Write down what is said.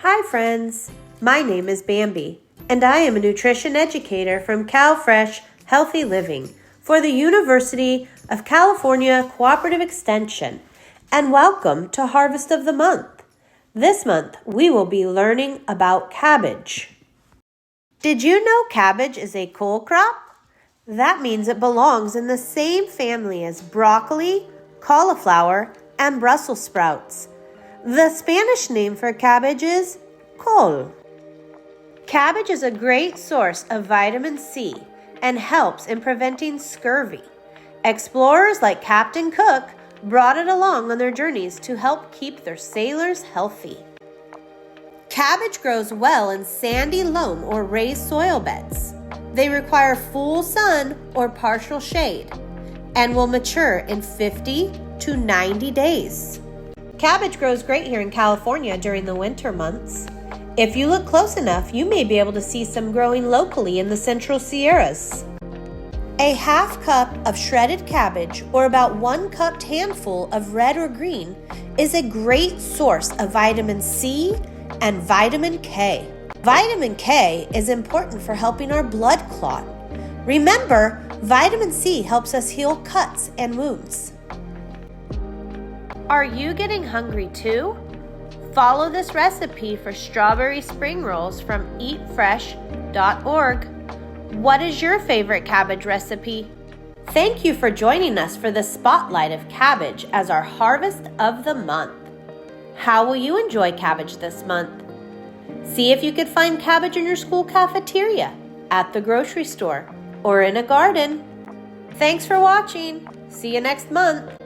Hi friends, my name is Bambi, and I am a nutrition educator from CalFresh Healthy Living for the University of California Cooperative Extension, and welcome to Harvest of the Month. This month, we will be learning about cabbage. Did you know cabbage is a cole crop? That means it belongs in the same family as broccoli, cauliflower, and Brussels sprouts. The Spanish name for cabbage is col. Cabbage is a great source of vitamin C and helps in preventing scurvy. Explorers like Captain Cook brought it along on their journeys to help keep their sailors healthy. Cabbage grows well in sandy loam or raised soil beds. They require full sun or partial shade and will mature in 50 to 90 days. Cabbage grows great here in California during the winter months. If you look close enough, you may be able to see some growing locally in the Central Sierras. A half cup of shredded cabbage, or about 1 cupped handful of red or green, is a great source of vitamin C and vitamin K. Vitamin K is important for helping our blood clot. Remember, vitamin C helps us heal cuts and wounds. Are you getting hungry too? Follow this recipe for strawberry spring rolls from eatfresh.org. What is your favorite cabbage recipe? Thank you for joining us for the spotlight of cabbage as our harvest of the month. How will you enjoy cabbage this month? See if you could find cabbage in your school cafeteria, at the grocery store, or in a garden. Thanks for watching. See you next month.